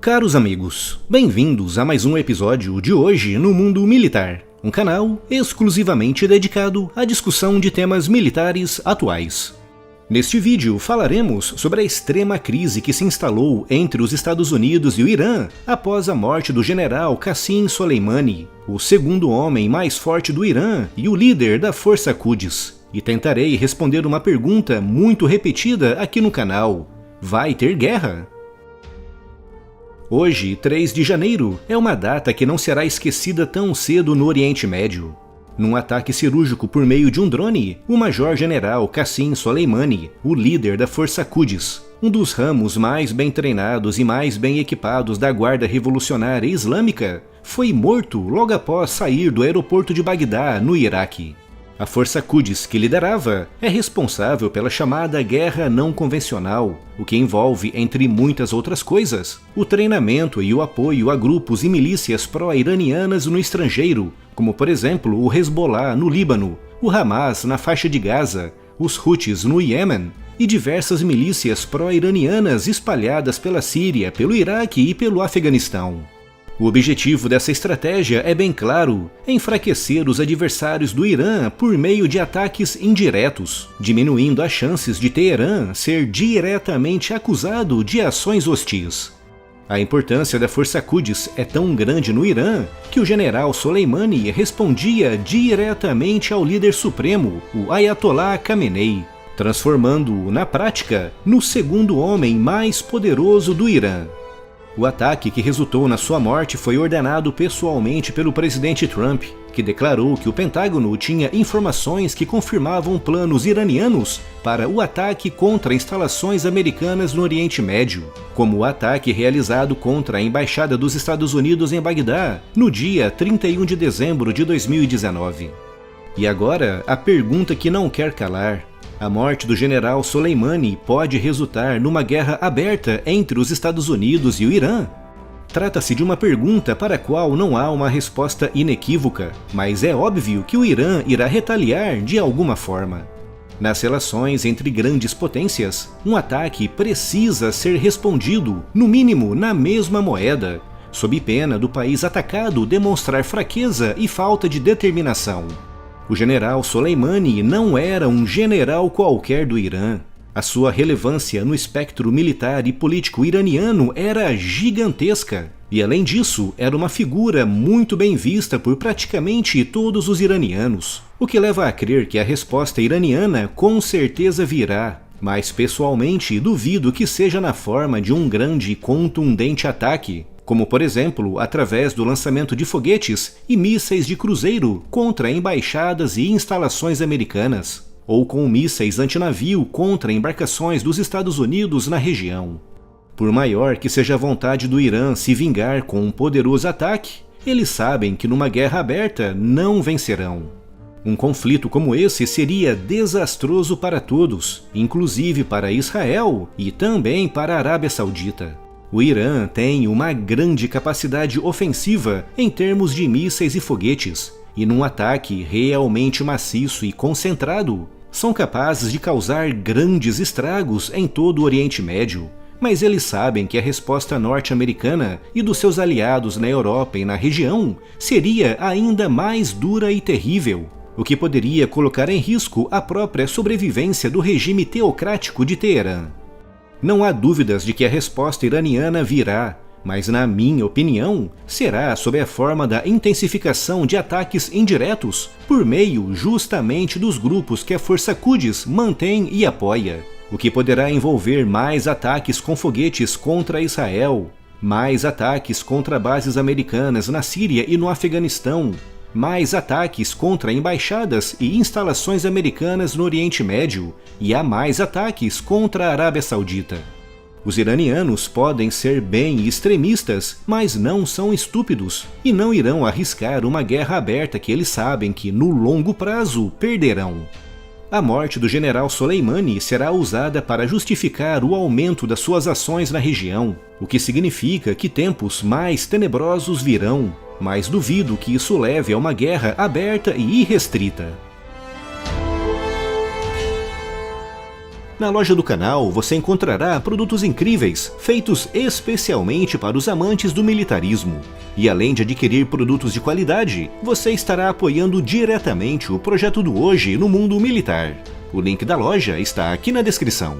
Caros amigos, bem-vindos a mais um episódio de Hoje no Mundo Militar, um canal exclusivamente dedicado à discussão de temas militares atuais. Neste vídeo falaremos sobre a extrema crise que se instalou entre os Estados Unidos e o Irã após a morte do general Qasem Soleimani, o segundo homem mais forte do Irã e o líder da Força Quds, e tentarei responder uma pergunta muito repetida aqui no canal: vai ter guerra? Hoje, 3 de janeiro, é uma data que não será esquecida tão cedo no Oriente Médio. Num ataque cirúrgico por meio de um drone, o major-general Qasem Soleimani, o líder da Força Quds, um dos ramos mais bem treinados e mais bem equipados da Guarda Revolucionária Islâmica, foi morto logo após sair do aeroporto de Bagdá, no Iraque. A Força Quds que liderava é responsável pela chamada Guerra Não Convencional, o que envolve, entre muitas outras coisas, o treinamento e o apoio a grupos e milícias pró-iranianas no estrangeiro, como por exemplo o Hezbollah no Líbano, o Hamas na faixa de Gaza, os Houthis no Iêmen e diversas milícias pró-iranianas espalhadas pela Síria, pelo Iraque e pelo Afeganistão. O objetivo dessa estratégia é bem claro: enfraquecer os adversários do Irã por meio de ataques indiretos, diminuindo as chances de Teherã ser diretamente acusado de ações hostis. A importância da Força Quds é tão grande no Irã que o general Soleimani respondia diretamente ao líder supremo, o Ayatollah Khamenei, transformando-o na prática no segundo homem mais poderoso do Irã. O ataque que resultou na sua morte foi ordenado pessoalmente pelo presidente Trump, que declarou que o Pentágono tinha informações que confirmavam planos iranianos para o ataque contra instalações americanas no Oriente Médio, como o ataque realizado contra a Embaixada dos Estados Unidos em Bagdá, no dia 31 de dezembro de 2019. E agora, a pergunta que não quer calar: a morte do general Soleimani pode resultar numa guerra aberta entre os Estados Unidos e o Irã? Trata-se de uma pergunta para a qual não há uma resposta inequívoca, mas é óbvio que o Irã irá retaliar de alguma forma. Nas relações entre grandes potências, um ataque precisa ser respondido, no mínimo, na mesma moeda, sob pena do país atacado demonstrar fraqueza e falta de determinação. O general Soleimani não era um general qualquer do Irã. A sua relevância no espectro militar e político iraniano era gigantesca. E além disso, era uma figura muito bem vista por praticamente todos os iranianos, o que leva a crer que a resposta iraniana com certeza virá, mas pessoalmente duvido que seja na forma de um grande e contundente ataque, como por exemplo através do lançamento de foguetes e mísseis de cruzeiro contra embaixadas e instalações americanas, ou com mísseis antinavio contra embarcações dos Estados Unidos na região. Por maior que seja a vontade do Irã se vingar com um poderoso ataque, eles sabem que numa guerra aberta não vencerão. Um conflito como esse seria desastroso para todos, inclusive para Israel e também para a Arábia Saudita. O Irã tem uma grande capacidade ofensiva em termos de mísseis e foguetes, e num ataque realmente maciço e concentrado, são capazes de causar grandes estragos em todo o Oriente Médio, mas eles sabem que a resposta norte-americana e dos seus aliados na Europa e na região seria ainda mais dura e terrível, o que poderia colocar em risco a própria sobrevivência do regime teocrático de Teherã. Não há dúvidas de que a resposta iraniana virá, mas na minha opinião, será sob a forma da intensificação de ataques indiretos por meio justamente dos grupos que a Força Quds mantém e apoia, o que poderá envolver mais ataques com foguetes contra Israel, mais ataques contra bases americanas na Síria e no Afeganistão, mais ataques contra embaixadas e instalações americanas no Oriente Médio e há mais ataques contra a Arábia Saudita. Os iranianos podem ser bem extremistas, mas não são estúpidos e não irão arriscar uma guerra aberta que eles sabem que, no longo prazo, perderão. A morte do general Soleimani será usada para justificar o aumento das suas ações na região, o que significa que tempos mais tenebrosos virão, mas duvido que isso leve a uma guerra aberta e irrestrita. Na loja do canal você encontrará produtos incríveis, feitos especialmente para os amantes do militarismo. E além de adquirir produtos de qualidade, você estará apoiando diretamente o projeto do Hoje no mundo militar. O link da loja está aqui na descrição.